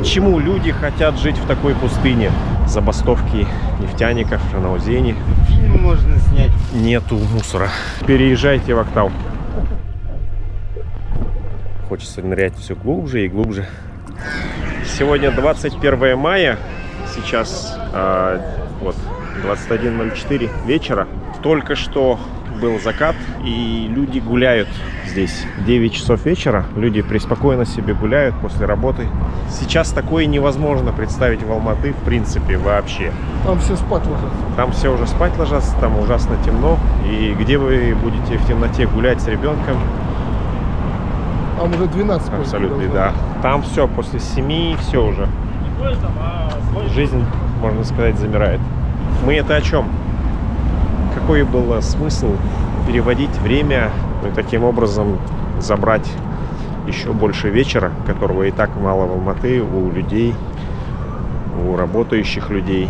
Почему люди хотят жить в такой пустыне? Забастовки нефтяников, жанаузени. Фильм можно снять. Нету мусора. Переезжайте в Актау. Хочется нырять все глубже и глубже. Сегодня 21 мая. Сейчас вот 21:04 вечера. Только что был закат, и люди гуляют здесь. 9 часов вечера. Люди преспокойно себе гуляют после работы. Сейчас такое невозможно представить в Алматы, в принципе, вообще. Там все спать ложатся. Там все уже спать ложатся, там ужасно темно. И где вы будете в темноте гулять с ребенком? Там уже 12. Абсолютно, да. Там все, после 7 все уже. Жизнь, можно сказать, замирает. Мы это о чем? Какой был смысл переводить время и таким образом забрать еще больше вечера, которого и так мало в Алматы у людей, у работающих людей?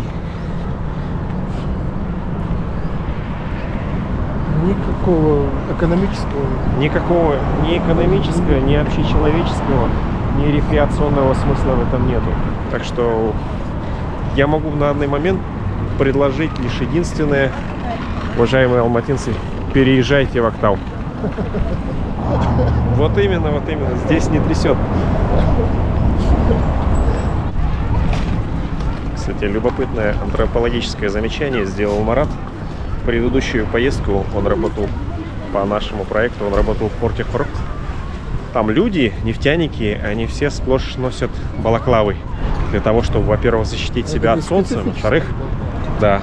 Никакого экономического. Никакого ни экономического, ни общечеловеческого, ни рекреационного смысла в этом нету. Так что я могу на данный момент предложить лишь единственное. Уважаемые алматинцы, переезжайте в Актау. Вот именно, здесь не трясет. Кстати, любопытное антропологическое замечание сделал Марат. Предыдущую поездку он работал по нашему проекту, он работал в порте Хорт. Там люди, нефтяники, они все сплошь носят балаклавы. Для того, чтобы, во-первых, защитить себя от солнца, во-вторых, да,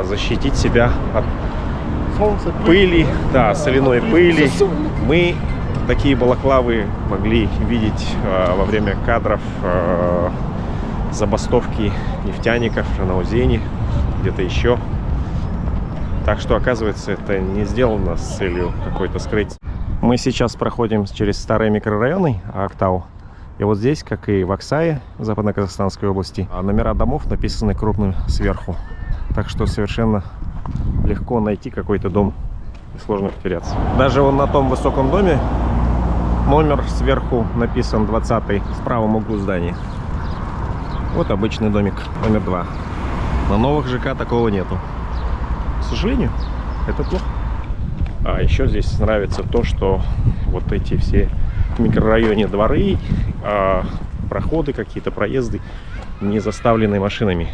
защитить себя от Солнце, пыли, да, соляной пыли. Мы такие балаклавы могли видеть во время кадров забастовки нефтяников, жанаузени, где-то еще. Так что, оказывается, это не сделано с целью какой-то скрыть. Мы сейчас проходим через старые микрорайоны Актау. И вот здесь, как и в Аксае, в Западно-Казахстанской области, номера домов написаны крупным сверху. Так что совершенно легко найти какой-то дом и сложно потеряться. Даже вон на том высоком доме номер сверху написан 20-й в правом углу здания. Вот обычный домик номер 2. На новых ЖК такого нету. К сожалению, это плохо. А еще здесь нравится то, что вот эти все в микрорайоне дворы, проходы, какие-то проезды не заставлены машинами.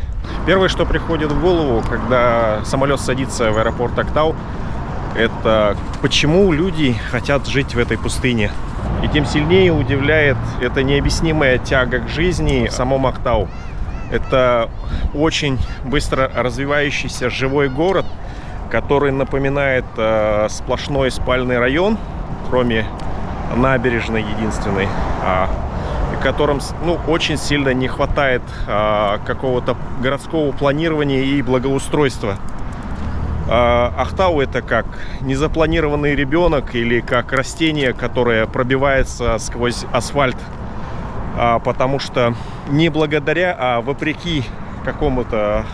Первое, что приходит в голову, когда самолет садится в аэропорт Актау, это почему люди хотят жить в этой пустыне. И тем сильнее удивляет эта необъяснимая тяга к жизни в самом Актау. Это очень быстро развивающийся живой город, который напоминает сплошной спальный район, кроме набережной единственной, в котором очень сильно не хватает какого-то городского планирования и благоустройства. Актау — это как незапланированный ребенок или как растение, которое пробивается сквозь асфальт, потому что не благодаря, а вопреки какому-то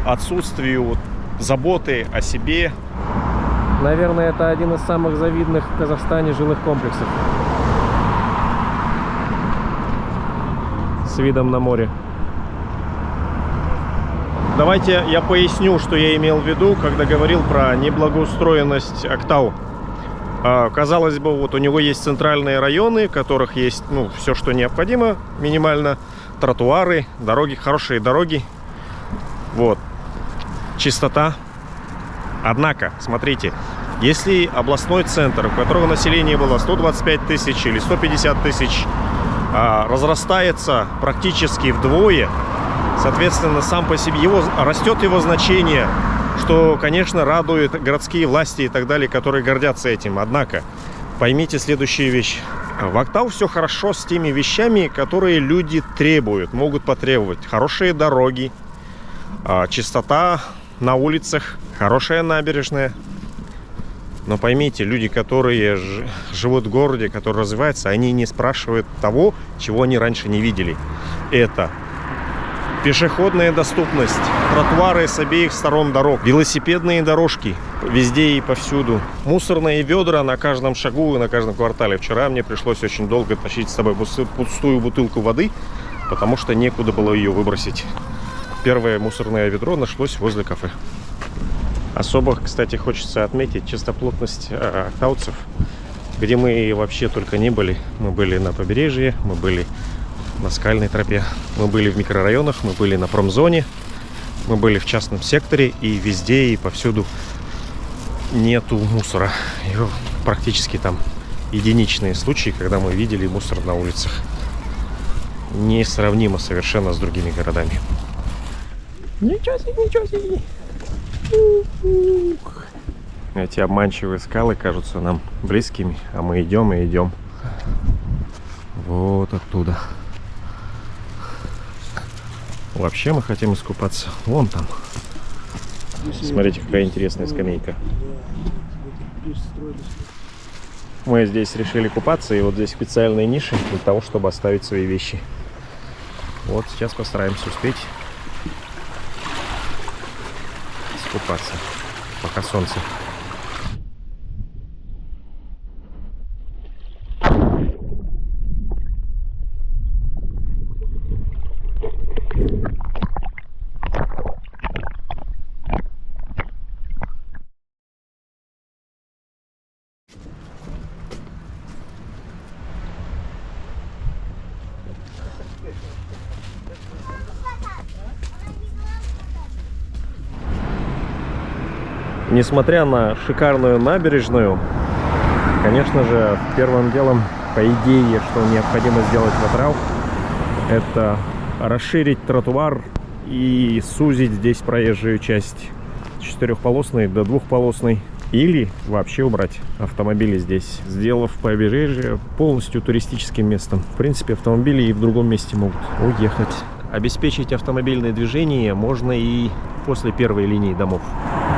отсутствию заботы о себе. Наверное, это один из самых завидных в Казахстане жилых комплексов с видом на море. Давайте я поясню, что я имел в виду, когда говорил про неблагоустроенность Актау. Казалось бы, вот у него есть центральные районы, в которых есть все, что необходимо, минимально. Тротуары, дороги, хорошие дороги. Вот. Чистота. Однако, смотрите, если областной центр, у которого население было 125 тысяч или 150 тысяч, разрастается практически вдвое, соответственно, сам по себе растет его значение, что, конечно, радует городские власти и так далее, которые гордятся этим. Однако, поймите следующую вещь. В Актау все хорошо с теми вещами, которые люди требуют, могут потребовать. Хорошие дороги, чистота на улицах, хорошая набережная. Но поймите, люди, которые живут в городе, которые развиваются, они не спрашивают того, чего они раньше не видели. Это Пешеходная доступность, тротуары с обеих сторон дорог, велосипедные дорожки везде и повсюду, мусорные ведра на каждом шагу и на каждом квартале. Вчера мне пришлось очень долго тащить с собой пустую бутылку воды, потому что некуда было ее выбросить. Первое мусорное ведро нашлось возле кафе. Особо, кстати, хочется отметить чистоплотность актаутцев, где мы вообще только не были. Мы были на побережье, мы были на скальной тропе, мы были в микрорайонах, мы были на промзоне, мы были в частном секторе, и везде и повсюду нету мусора. И практически там единичные случаи, когда мы видели мусор на улицах. Несравнимо совершенно с другими городами. Ничего себе, ничего себе! Эти обманчивые скалы кажутся нам близкими, а мы идем и идем вот оттуда. Вообще мы хотим искупаться вон там. Смотрите, какая интересная скамейка. Мы здесь решили купаться, и вот здесь специальные ниши для того, чтобы оставить свои вещи. Вот сейчас постараемся успеть искупаться, пока солнце. Несмотря на шикарную набережную, конечно же, первым делом, по идее, что необходимо сделать в Атырау, это расширить тротуар и сузить здесь проезжую часть с 4-полосной до 2-полосной, или вообще убрать автомобили здесь, сделав побережье полностью туристическим местом. В принципе, автомобили и в другом месте могут уехать. Обеспечить автомобильное движение можно и после первой линии домов.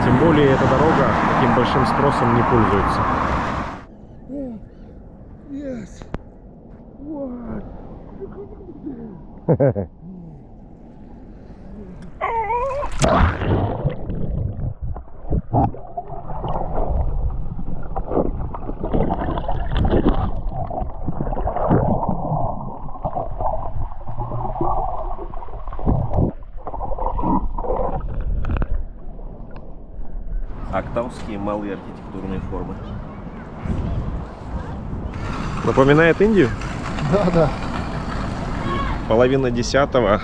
Тем более эта дорога таким большим спросом не пользуется. Yes. What? Актаусские малые архитектурные формы. Напоминает Индию? Да. Половина 10-го,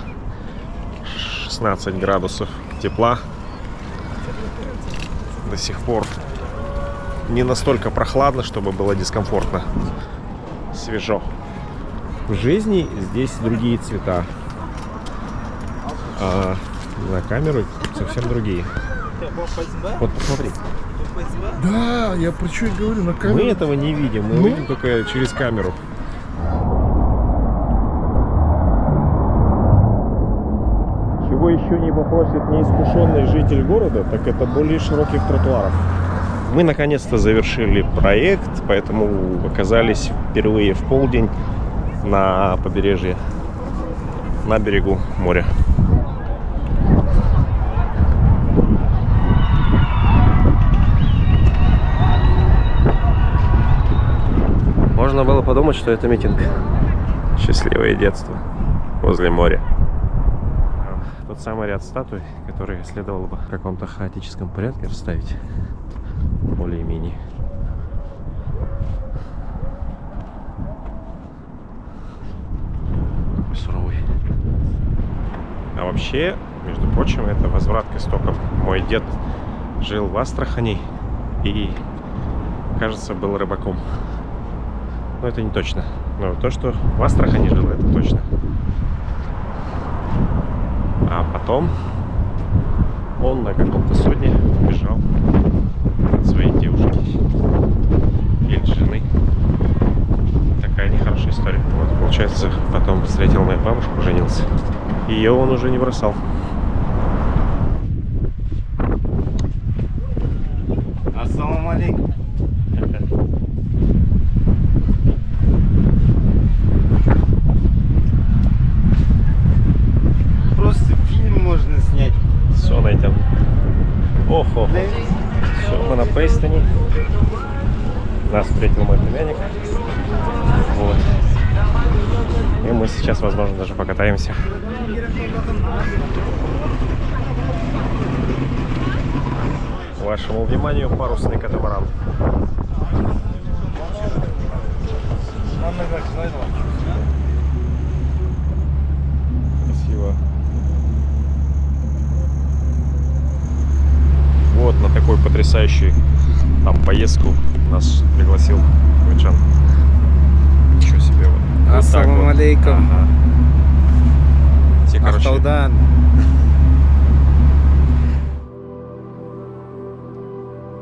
16 градусов тепла. До сих пор не настолько прохладно, чтобы было дискомфортно. Свежо. В жизни здесь другие цвета, а на камеру совсем другие. Вот посмотри. Да, я про что и говорю, на камеру. Мы этого не видим, мы видим только через камеру. Чего еще не попросит неискушенный житель города, так это более широких тротуаров. Мы наконец-то завершили проект, поэтому оказались впервые в полдень на побережье, на берегу моря. Можно было подумать, что это митинг. Счастливое детство возле моря. Тот самый ряд статуй, которые следовало бы в каком-то хаотическом порядке расставить более-менее. Суровый. А вообще, между прочим, это возврат к истокам. Мой дед жил в Астрахани и, кажется, был рыбаком. Но это не точно. Но то, что в Астрахани жил, это точно. А потом он на каком-то судне убежал от своей девушки или жены. Такая нехорошая история. Вот, получается, потом встретил мою бабушку, женился. Ее он уже не бросал. Ассаламу алейкум. Просто Сейчас, возможно, даже покатаемся. Вашему вниманию парусный катамаран. Красиво. Вот на такую потрясающую там поездку нас пригласил Куйчан. Ничего себе. Вот. Ассаламу алейкум. Ага. Все, короче, Ақтаудан.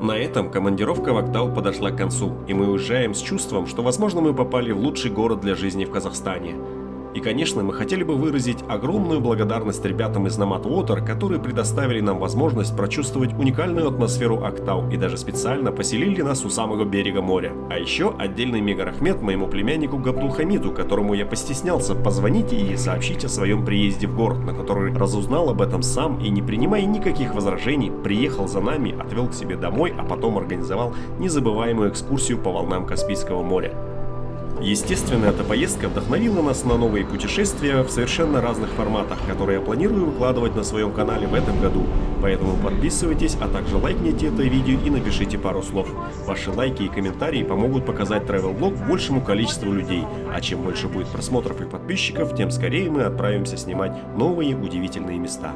на этом командировка в Актау подошла к концу, и мы уезжаем с чувством, что, возможно, мы попали в лучший город для жизни в Казахстане. И, конечно, мы хотели бы выразить огромную благодарность ребятам из Nomad Water, которые предоставили нам возможность прочувствовать уникальную атмосферу Актау и даже специально поселили нас у самого берега моря. А еще отдельный мега-рахмет моему племяннику Габдулхамиду, которому я постеснялся позвонить и сообщить о своем приезде в город, на который разузнал об этом сам и, не принимая никаких возражений, приехал за нами, отвел к себе домой, а потом организовал незабываемую экскурсию по волнам Каспийского моря. Естественно, эта поездка вдохновила нас на новые путешествия в совершенно разных форматах, которые я планирую выкладывать на своем канале в этом году. Поэтому подписывайтесь, а также лайкните это видео и напишите пару слов. Ваши лайки и комментарии помогут показать travel-влог большему количеству людей. А чем больше будет просмотров и подписчиков, тем скорее мы отправимся снимать новые удивительные места.